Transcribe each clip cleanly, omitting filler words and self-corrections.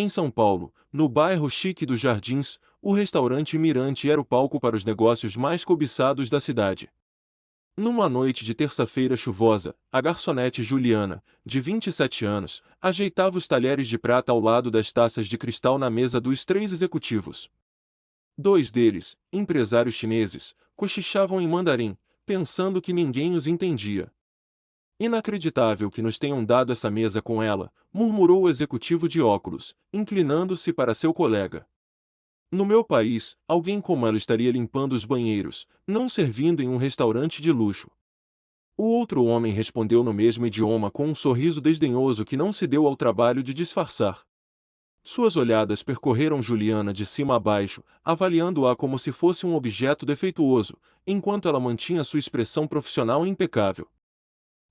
Em São Paulo, no bairro chique dos Jardins, o restaurante Mirante era o palco para os negócios mais cobiçados da cidade. Numa noite de terça-feira chuvosa, a garçonete Juliana, de 27 anos, ajeitava os talheres de prata ao lado das taças de cristal na mesa dos três executivos. Dois deles, empresários chineses, cochichavam em mandarim, pensando que ninguém os entendia. Inacreditável que nos tenham dado essa mesa com ela, murmurou o executivo de óculos, inclinando-se para seu colega. No meu país, alguém como ela estaria limpando os banheiros, não servindo em um restaurante de luxo. O outro homem respondeu no mesmo idioma com um sorriso desdenhoso que não se deu ao trabalho de disfarçar. Suas olhadas percorreram Juliana de cima a baixo, avaliando-a como se fosse um objeto defeituoso, enquanto ela mantinha sua expressão profissional impecável.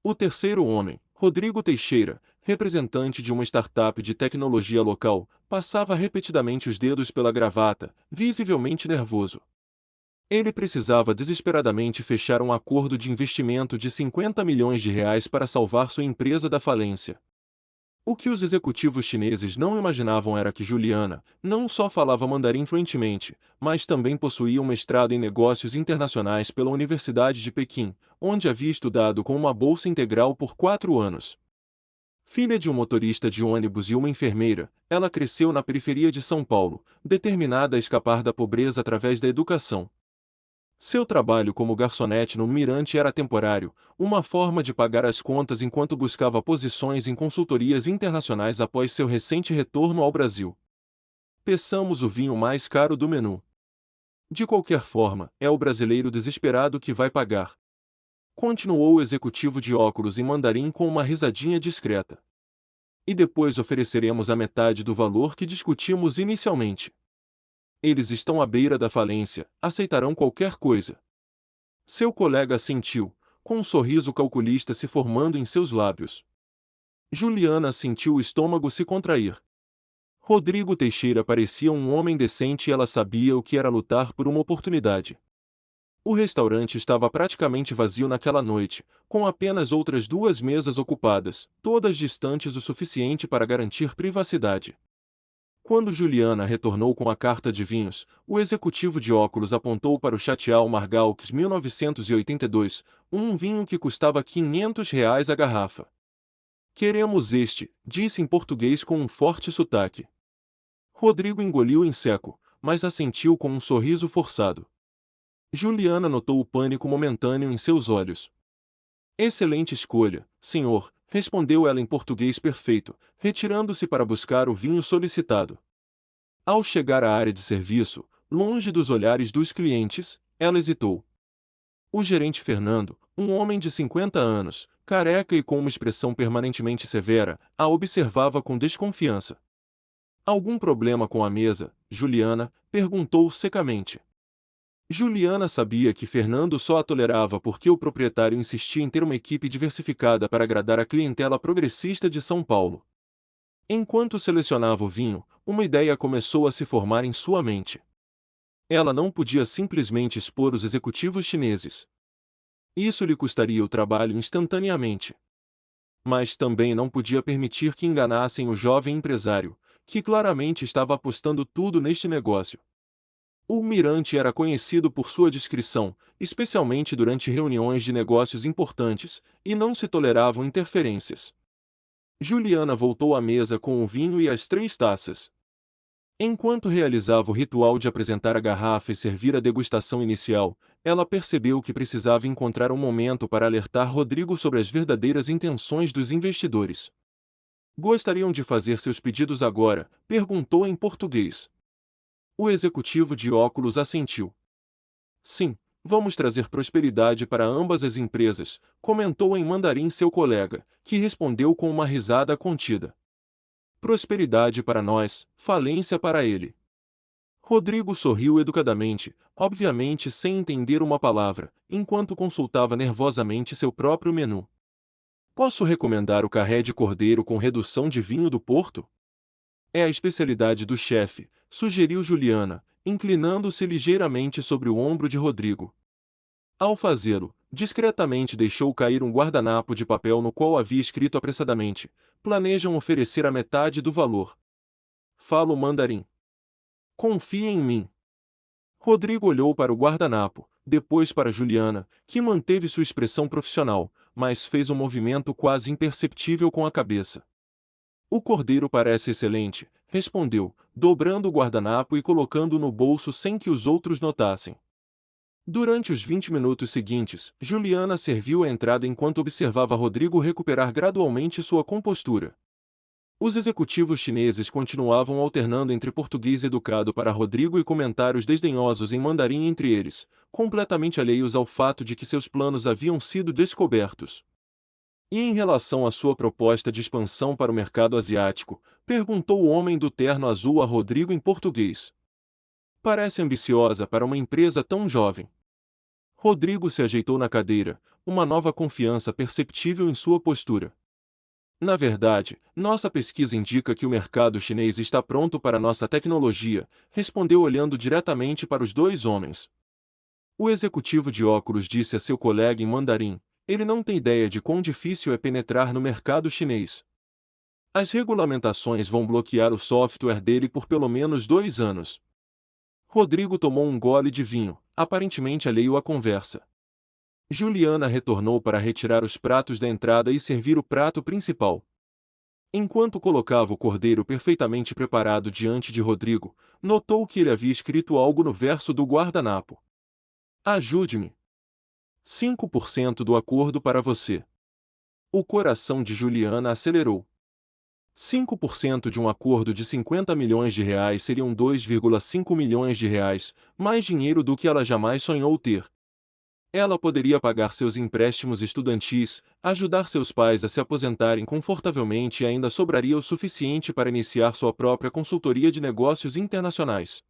O terceiro homem, Rodrigo Teixeira, representante de uma startup de tecnologia local, passava repetidamente os dedos pela gravata, visivelmente nervoso. Ele precisava desesperadamente fechar um acordo de investimento de 50 milhões de reais para salvar sua empresa da falência. O que os executivos chineses não imaginavam era que Juliana não só falava mandarim fluentemente, mas também possuía um mestrado em negócios internacionais pela Universidade de Pequim, onde havia estudado com uma bolsa integral por 4 anos. Filha de um motorista de ônibus e uma enfermeira, ela cresceu na periferia de São Paulo, determinada a escapar da pobreza através da educação. Seu trabalho como garçonete no Mirante era temporário, uma forma de pagar as contas enquanto buscava posições em consultorias internacionais após seu recente retorno ao Brasil. Peçamos o vinho mais caro do menu. De qualquer forma, é o brasileiro desesperado que vai pagar. Continuou o executivo de óculos em mandarim com uma risadinha discreta. E depois ofereceremos a metade do valor que discutimos inicialmente. Eles estão à beira da falência, aceitarão qualquer coisa. Seu colega assentiu, com um sorriso calculista se formando em seus lábios. Juliana sentiu o estômago se contrair. Rodrigo Teixeira parecia um homem decente e ela sabia o que era lutar por uma oportunidade. O restaurante estava praticamente vazio naquela noite, com apenas outras 2 mesas ocupadas, todas distantes o suficiente para garantir privacidade. Quando Juliana retornou com a carta de vinhos, o executivo de óculos apontou para o Château Margaux 1982, um vinho que custava R$ 500 a garrafa. Queremos este, disse em português com um forte sotaque. Rodrigo engoliu em seco, mas assentiu com um sorriso forçado. Juliana notou o pânico momentâneo em seus olhos. Excelente escolha, senhor, respondeu ela em português perfeito, retirando-se para buscar o vinho solicitado. Ao chegar à área de serviço, longe dos olhares dos clientes, ela hesitou. O gerente Fernando, um homem de 50 anos, careca e com uma expressão permanentemente severa, a observava com desconfiança. Algum problema com a mesa, Juliana? Perguntou secamente. Juliana sabia que Fernando só a tolerava porque o proprietário insistia em ter uma equipe diversificada para agradar a clientela progressista de São Paulo. Enquanto selecionava o vinho, uma ideia começou a se formar em sua mente. Ela não podia simplesmente expor os executivos chineses. Isso lhe custaria o trabalho instantaneamente. Mas também não podia permitir que enganassem o jovem empresário, que claramente estava apostando tudo neste negócio. O Mirante era conhecido por sua discrição, especialmente durante reuniões de negócios importantes, e não se toleravam interferências. Juliana voltou à mesa com o vinho e as 3 taças. Enquanto realizava o ritual de apresentar a garrafa e servir a degustação inicial, ela percebeu que precisava encontrar um momento para alertar Rodrigo sobre as verdadeiras intenções dos investidores. Gostariam de fazer seus pedidos agora? Perguntou em português. O executivo de óculos assentiu. Sim, vamos trazer prosperidade para ambas as empresas, comentou em mandarim seu colega, que respondeu com uma risada contida. Prosperidade para nós, falência para ele. Rodrigo sorriu educadamente, obviamente sem entender uma palavra, enquanto consultava nervosamente seu próprio menu. Posso recomendar o carré de cordeiro com redução de vinho do Porto? É a especialidade do chefe, sugeriu Juliana, inclinando-se ligeiramente sobre o ombro de Rodrigo. Ao fazê-lo, discretamente deixou cair um guardanapo de papel no qual havia escrito apressadamente: planejam oferecer a metade do valor. falo mandarim. Confie em mim. Rodrigo olhou para o guardanapo, depois para Juliana, que manteve sua expressão profissional, mas fez um movimento quase imperceptível com a cabeça. O cordeiro parece excelente, respondeu, dobrando o guardanapo e colocando-o no bolso sem que os outros notassem. Durante os 20 minutos seguintes, Juliana serviu a entrada enquanto observava Rodrigo recuperar gradualmente sua compostura. Os executivos chineses continuavam alternando entre português educado para Rodrigo e comentários desdenhosos em mandarim entre eles, completamente alheios ao fato de que seus planos haviam sido descobertos. E em relação à sua proposta de expansão para o mercado asiático, perguntou o homem do terno azul a Rodrigo em português. Parece ambiciosa para uma empresa tão jovem. Rodrigo se ajeitou na cadeira, uma nova confiança perceptível em sua postura. Na verdade, nossa pesquisa indica que o mercado chinês está pronto para nossa tecnologia, respondeu olhando diretamente para os dois homens. O executivo de óculos disse a seu colega em mandarim: ele não tem ideia de quão difícil é penetrar no mercado chinês. As regulamentações vão bloquear o software dele por pelo menos 2 anos. Rodrigo tomou um gole de vinho, aparentemente alheio à conversa. Juliana retornou para retirar os pratos da entrada e servir o prato principal. Enquanto colocava o cordeiro perfeitamente preparado diante de Rodrigo, notou que ele havia escrito algo no verso do guardanapo. Ajude-me. 5% do acordo para você. O coração de Juliana acelerou. 5% de um acordo de 50 milhões de reais seriam 2,5 milhões de reais, mais dinheiro do que ela jamais sonhou ter. Ela poderia pagar seus empréstimos estudantis, ajudar seus pais a se aposentarem confortavelmente e ainda sobraria o suficiente para iniciar sua própria consultoria de negócios internacionais.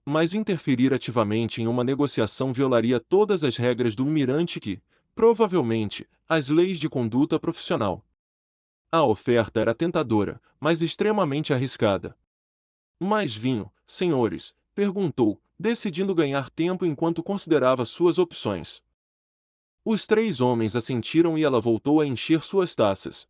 Mas interferir ativamente em uma negociação violaria todas as regras do mirante que, provavelmente, as leis de conduta profissional. A oferta era tentadora, mas extremamente arriscada. Mais vinho, senhores? Perguntou, decidindo ganhar tempo enquanto considerava suas opções. Os 3 homens assentiram e ela voltou a encher suas taças.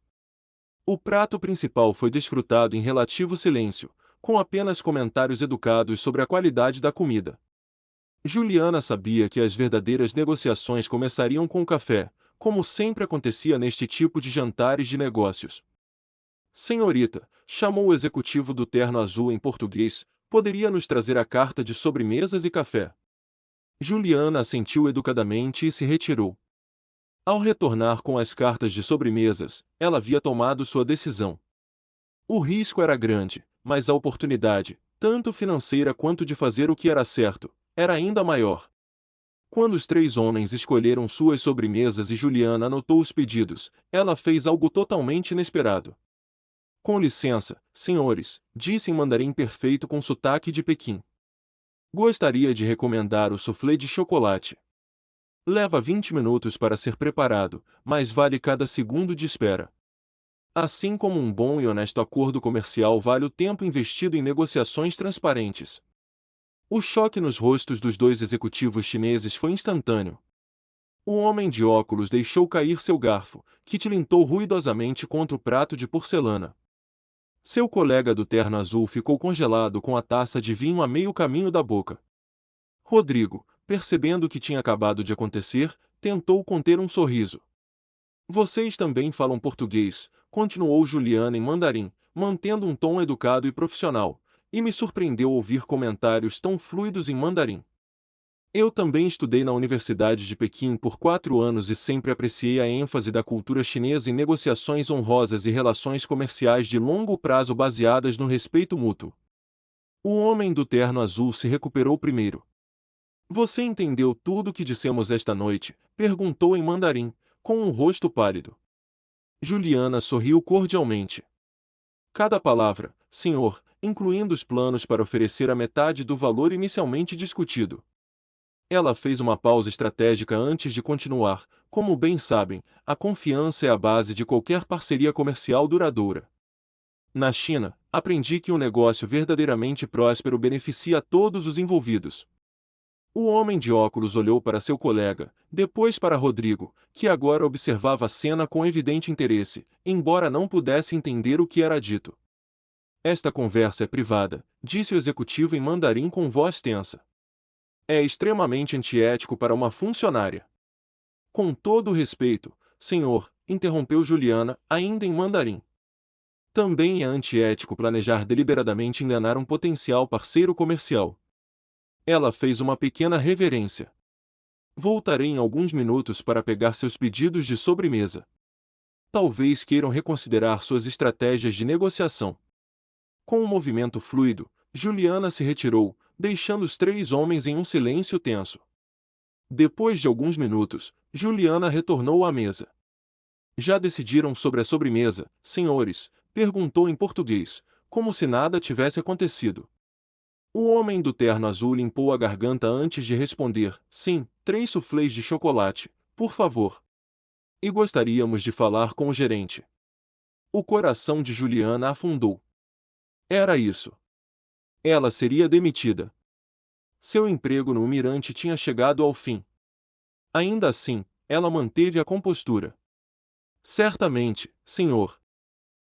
O prato principal foi desfrutado em relativo silêncio, com apenas comentários educados sobre a qualidade da comida. Juliana sabia que as verdadeiras negociações começariam com o café, como sempre acontecia neste tipo de jantares de negócios. Senhorita, chamou o executivo do terno azul em português, poderia nos trazer a carta de sobremesas e café? Juliana assentiu educadamente e se retirou. Ao retornar com as cartas de sobremesas, ela havia tomado sua decisão. O risco era grande, mas a oportunidade, tanto financeira quanto de fazer o que era certo, era ainda maior. Quando os 3 homens escolheram suas sobremesas e Juliana anotou os pedidos, ela fez algo totalmente inesperado. Com licença, senhores, disse em mandarim perfeito com sotaque de Pequim. Gostaria de recomendar o soufflé de chocolate. Leva 20 minutos para ser preparado, mas vale cada segundo de espera. Assim como um bom e honesto acordo comercial vale o tempo investido em negociações transparentes. O choque nos rostos dos 2 executivos chineses foi instantâneo. O homem de óculos deixou cair seu garfo, que tilintou ruidosamente contra o prato de porcelana. Seu colega do terno azul ficou congelado com a taça de vinho a meio caminho da boca. Rodrigo, percebendo o que tinha acabado de acontecer, tentou conter um sorriso. Vocês também falam português, continuou Juliana em mandarim, mantendo um tom educado e profissional, e me surpreendeu ouvir comentários tão fluidos em mandarim. Eu também estudei na Universidade de Pequim por 4 anos e sempre apreciei a ênfase da cultura chinesa em negociações honrosas e relações comerciais de longo prazo baseadas no respeito mútuo. O homem do terno azul se recuperou primeiro. Você entendeu tudo o que dissemos esta noite? Perguntou em mandarim, com um rosto pálido. Juliana sorriu cordialmente. Cada palavra, senhor, incluindo os planos para oferecer a metade do valor inicialmente discutido. Ela fez uma pausa estratégica antes de continuar. Como bem sabem, a confiança é a base de qualquer parceria comercial duradoura. Na China, aprendi que um negócio verdadeiramente próspero beneficia a todos os envolvidos. O homem de óculos olhou para seu colega, depois para Rodrigo, que agora observava a cena com evidente interesse, embora não pudesse entender o que era dito. Esta conversa é privada, disse o executivo em mandarim com voz tensa. É extremamente antiético para uma funcionária. Com todo o respeito, senhor, interrompeu Juliana, ainda em mandarim. Também é antiético planejar deliberadamente enganar um potencial parceiro comercial. Ela fez uma pequena reverência. Voltarei em alguns minutos para pegar seus pedidos de sobremesa. Talvez queiram reconsiderar suas estratégias de negociação. Com um movimento fluido, Juliana se retirou, deixando os três homens em um silêncio tenso. Depois de alguns minutos, Juliana retornou à mesa. Já decidiram sobre a sobremesa, senhores? Perguntou em português, como se nada tivesse acontecido. O homem do terno azul limpou a garganta antes de responder, sim, 3 suflês de chocolate, por favor. E gostaríamos de falar com o gerente. O coração de Juliana afundou. Era isso. Ela seria demitida. Seu emprego no Mirante tinha chegado ao fim. Ainda assim, ela manteve a compostura. Certamente, senhor.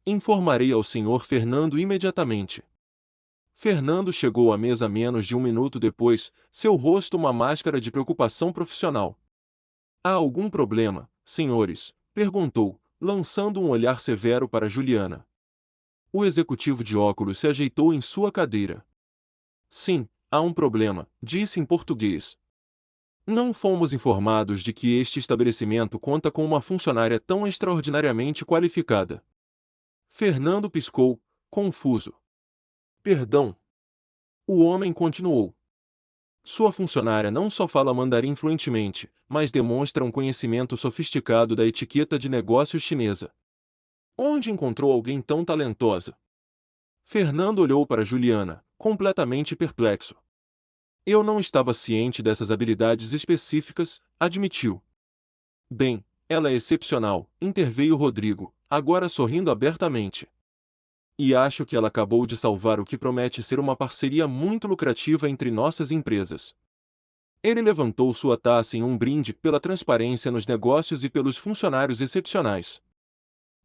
Informarei ao senhor Fernando imediatamente. Fernando chegou à mesa menos de um minuto depois, seu rosto uma máscara de preocupação profissional. Há algum problema, senhores? Perguntou, lançando um olhar severo para Juliana. O executivo de óculos se ajeitou em sua cadeira. Sim, há um problema, disse em português. Não fomos informados de que este estabelecimento conta com uma funcionária tão extraordinariamente qualificada. Fernando piscou, confuso. Perdão. O homem continuou. Sua funcionária não só fala mandarim fluentemente, mas demonstra um conhecimento sofisticado da etiqueta de negócios chinesa. Onde encontrou alguém tão talentosa? Fernando olhou para Juliana, completamente perplexo. Eu não estava ciente dessas habilidades específicas, admitiu. Bem, ela é excepcional, interveio Rodrigo, agora sorrindo abertamente. E acho que ela acabou de salvar o que promete ser uma parceria muito lucrativa entre nossas empresas. Ele levantou sua taça em um brinde pela transparência nos negócios e pelos funcionários excepcionais.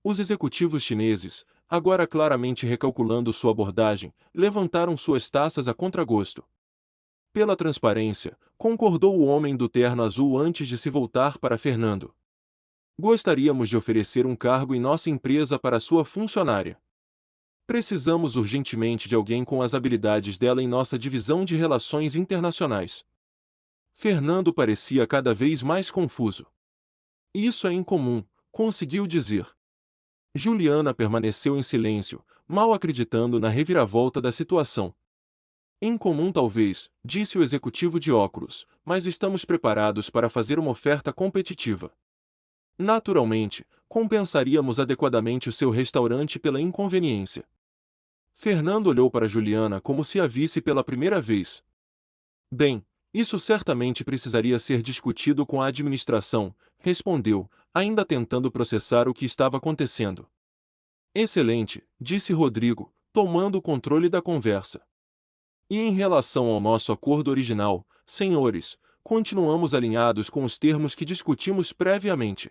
Os executivos chineses, agora claramente recalculando sua abordagem, levantaram suas taças a contragosto. Pela transparência, concordou o homem do terno azul antes de se voltar para Fernando. Gostaríamos de oferecer um cargo em nossa empresa para sua funcionária. Precisamos urgentemente de alguém com as habilidades dela em nossa divisão de relações internacionais. Fernando parecia cada vez mais confuso. Isso é incomum, conseguiu dizer. Juliana permaneceu em silêncio, mal acreditando na reviravolta da situação. Incomum talvez, disse o executivo de óculos, mas estamos preparados para fazer uma oferta competitiva. Naturalmente, compensaríamos adequadamente o seu restaurante pela inconveniência. Fernando olhou para Juliana como se a visse pela primeira vez. Bem, isso certamente precisaria ser discutido com a administração, respondeu, ainda tentando processar o que estava acontecendo. Excelente, disse Rodrigo, tomando o controle da conversa. E em relação ao nosso acordo original, senhores, continuamos alinhados com os termos que discutimos previamente.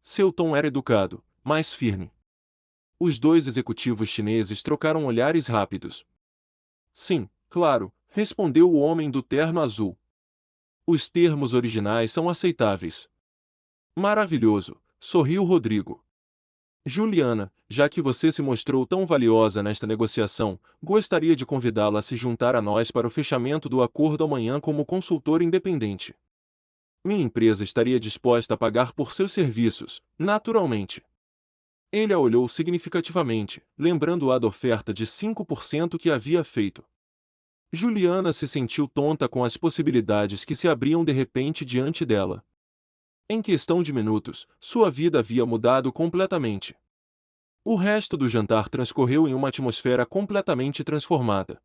Seu tom era educado, mas firme. Os dois executivos chineses trocaram olhares rápidos. Sim, claro, respondeu o homem do terno azul. Os termos originais são aceitáveis. Maravilhoso, sorriu Rodrigo. Juliana, já que você se mostrou tão valiosa nesta negociação, gostaria de convidá-la a se juntar a nós para o fechamento do acordo amanhã como consultor independente. Minha empresa estaria disposta a pagar por seus serviços, naturalmente. Ele a olhou significativamente, lembrando-a da oferta de 5% que havia feito. Juliana se sentiu tonta com as possibilidades que se abriam de repente diante dela. Em questão de minutos, sua vida havia mudado completamente. O resto do jantar transcorreu em uma atmosfera completamente transformada.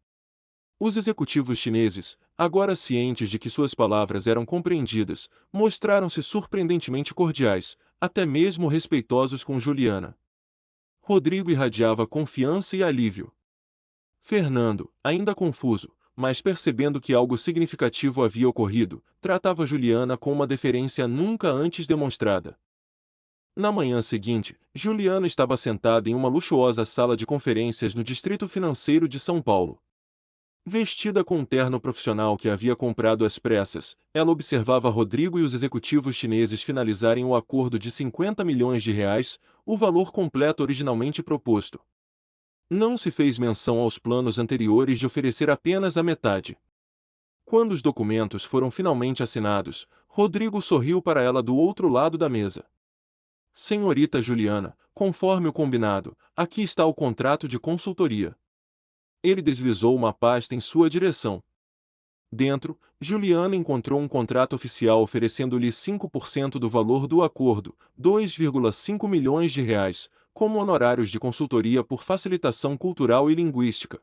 Os executivos chineses, agora cientes de que suas palavras eram compreendidas, mostraram-se surpreendentemente cordiais, até mesmo respeitosos com Juliana. Rodrigo irradiava confiança e alívio. Fernando, ainda confuso, mas percebendo que algo significativo havia ocorrido, tratava Juliana com uma deferência nunca antes demonstrada. Na manhã seguinte, Juliana estava sentada em uma luxuosa sala de conferências no Distrito Financeiro de São Paulo. Vestida com um terno profissional que havia comprado às pressas, ela observava Rodrigo e os executivos chineses finalizarem o acordo de 50 milhões de reais, o valor completo originalmente proposto. Não se fez menção aos planos anteriores de oferecer apenas a metade. Quando os documentos foram finalmente assinados, Rodrigo sorriu para ela do outro lado da mesa. Senhorita Juliana, conforme o combinado, aqui está o contrato de consultoria. Ele deslizou uma pasta em sua direção. Dentro, Juliana encontrou um contrato oficial oferecendo-lhe 5% do valor do acordo, 2,5 milhões de reais, como honorários de consultoria por facilitação cultural e linguística.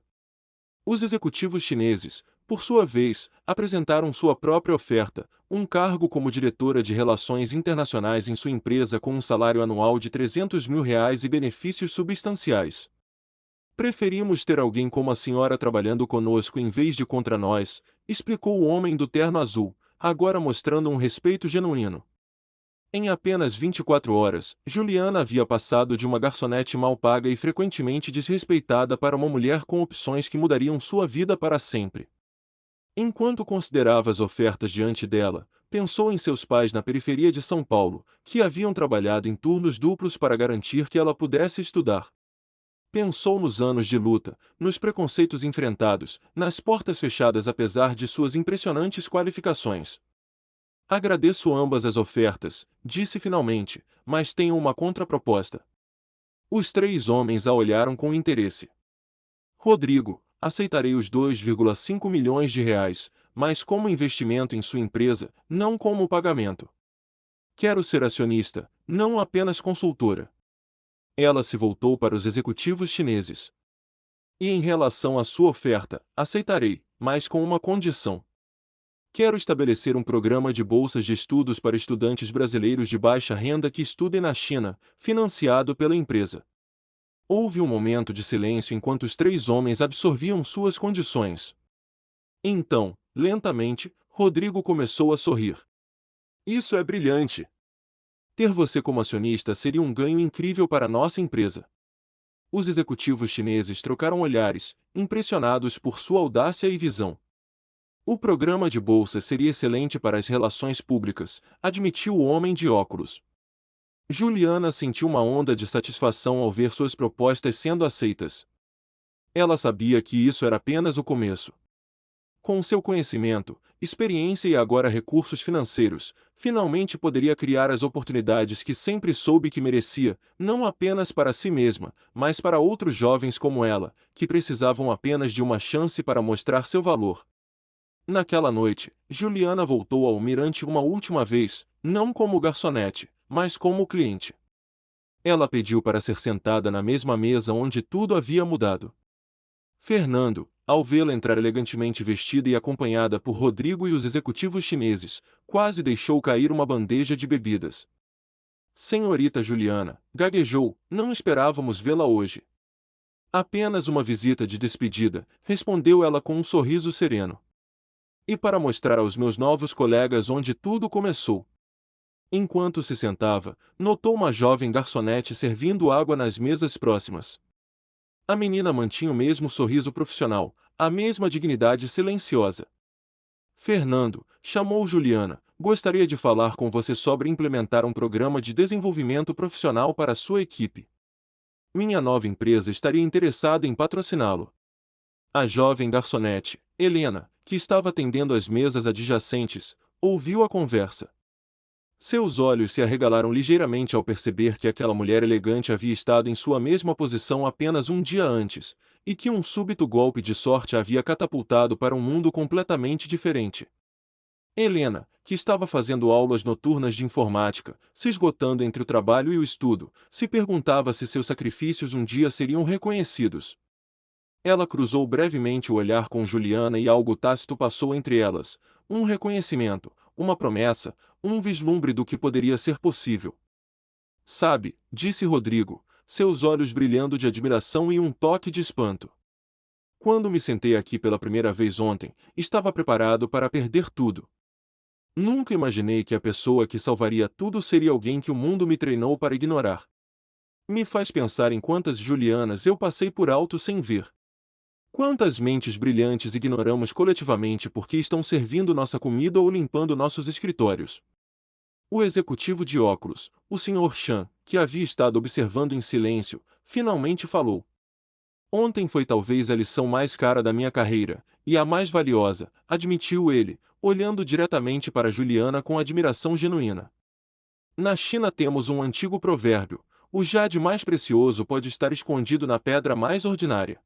Os executivos chineses, por sua vez, apresentaram sua própria oferta, um cargo como diretora de relações internacionais em sua empresa com um salário anual de 300 mil reais e benefícios substanciais. Preferimos ter alguém como a senhora trabalhando conosco em vez de contra nós, explicou o homem do terno azul, agora mostrando um respeito genuíno. Em apenas 24 horas, Juliana havia passado de uma garçonete mal paga e frequentemente desrespeitada para uma mulher com opções que mudariam sua vida para sempre. Enquanto considerava as ofertas diante dela, pensou em seus pais na periferia de São Paulo, que haviam trabalhado em turnos duplos para garantir que ela pudesse estudar. Pensou nos anos de luta, nos preconceitos enfrentados, nas portas fechadas apesar de suas impressionantes qualificações. Agradeço ambas as ofertas, disse finalmente, mas tenho uma contraproposta. Os três homens a olharam com interesse. Rodrigo, aceitarei os 2,5 milhões de reais, mas como investimento em sua empresa, não como pagamento. Quero ser acionista, não apenas consultora. Ela se voltou para os executivos chineses. E em relação à sua oferta, aceitarei, mas com uma condição. Quero estabelecer um programa de bolsas de estudos para estudantes brasileiros de baixa renda que estudem na China, financiado pela empresa. Houve um momento de silêncio enquanto os três homens absorviam suas condições. Então, lentamente, Rodrigo começou a sorrir. Isso é brilhante! Ter você como acionista seria um ganho incrível para nossa empresa. Os executivos chineses trocaram olhares, impressionados por sua audácia e visão. O programa de bolsa seria excelente para as relações públicas, admitiu o homem de óculos. Juliana sentiu uma onda de satisfação ao ver suas propostas sendo aceitas. Ela sabia que isso era apenas o começo. Com seu conhecimento, experiência e agora recursos financeiros, finalmente poderia criar as oportunidades que sempre soube que merecia, não apenas para si mesma, mas para outros jovens como ela, que precisavam apenas de uma chance para mostrar seu valor. Naquela noite, Juliana voltou ao Mirante uma última vez, não como garçonete, mas como cliente. Ela pediu para ser sentada na mesma mesa onde tudo havia mudado. Fernando, ao vê-la entrar elegantemente vestida e acompanhada por Rodrigo e os executivos chineses, quase deixou cair uma bandeja de bebidas. Senhorita Juliana, gaguejou, não esperávamos vê-la hoje. Apenas uma visita de despedida, respondeu ela com um sorriso sereno. E para mostrar aos meus novos colegas onde tudo começou. Enquanto se sentava, notou uma jovem garçonete servindo água nas mesas próximas. A menina mantinha o mesmo sorriso profissional, a mesma dignidade silenciosa. Fernando, chamou Juliana, gostaria de falar com você sobre implementar um programa de desenvolvimento profissional para sua equipe. Minha nova empresa estaria interessada em patrociná-lo. A jovem garçonete, Helena, que estava atendendo as mesas adjacentes, ouviu a conversa. Seus olhos se arregalaram ligeiramente ao perceber que aquela mulher elegante havia estado em sua mesma posição apenas um dia antes, e que um súbito golpe de sorte a havia catapultado para um mundo completamente diferente. Helena, que estava fazendo aulas noturnas de informática, se esgotando entre o trabalho e o estudo, se perguntava se seus sacrifícios um dia seriam reconhecidos. Ela cruzou brevemente o olhar com Juliana e algo tácito passou entre elas, um reconhecimento, uma promessa, um vislumbre do que poderia ser possível. Sabe, disse Rodrigo, seus olhos brilhando de admiração e um toque de espanto. Quando me sentei aqui pela primeira vez ontem, estava preparado para perder tudo. Nunca imaginei que a pessoa que salvaria tudo seria alguém que o mundo me treinou para ignorar. Me faz pensar em quantas Julianas eu passei por alto sem ver. Quantas mentes brilhantes ignoramos coletivamente porque estão servindo nossa comida ou limpando nossos escritórios. O executivo de óculos, o Sr. Chan, que havia estado observando em silêncio, finalmente falou. Ontem foi talvez a lição mais cara da minha carreira, e a mais valiosa, admitiu ele, olhando diretamente para Juliana com admiração genuína. Na China temos um antigo provérbio: o jade mais precioso pode estar escondido na pedra mais ordinária.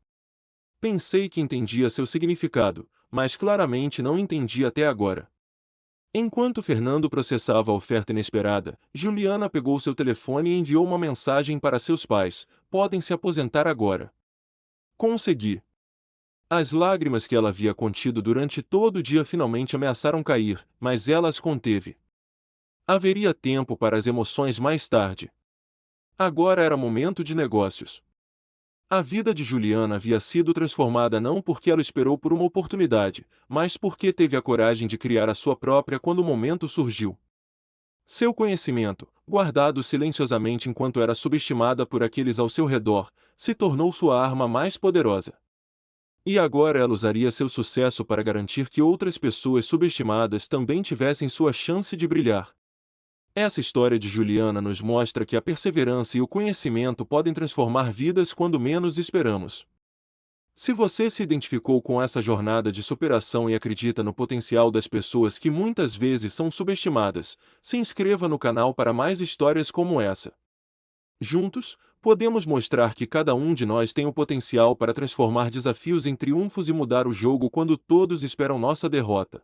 Pensei que entendia seu significado, mas claramente não entendi até agora. Enquanto Fernando processava a oferta inesperada, Juliana pegou seu telefone e enviou uma mensagem para seus pais: podem se aposentar agora. Consegui. As lágrimas que ela havia contido durante todo o dia finalmente ameaçaram cair, mas ela as conteve. Haveria tempo para as emoções mais tarde. Agora era momento de negócios. A vida de Juliana havia sido transformada não porque ela esperou por uma oportunidade, mas porque teve a coragem de criar a sua própria quando o momento surgiu. Seu conhecimento, guardado silenciosamente enquanto era subestimada por aqueles ao seu redor, se tornou sua arma mais poderosa. E agora ela usaria seu sucesso para garantir que outras pessoas subestimadas também tivessem sua chance de brilhar. Essa história de Juliana nos mostra que a perseverança e o conhecimento podem transformar vidas quando menos esperamos. Se você se identificou com essa jornada de superação e acredita no potencial das pessoas que muitas vezes são subestimadas, se inscreva no canal para mais histórias como essa. Juntos, podemos mostrar que cada um de nós tem o potencial para transformar desafios em triunfos e mudar o jogo quando todos esperam nossa derrota.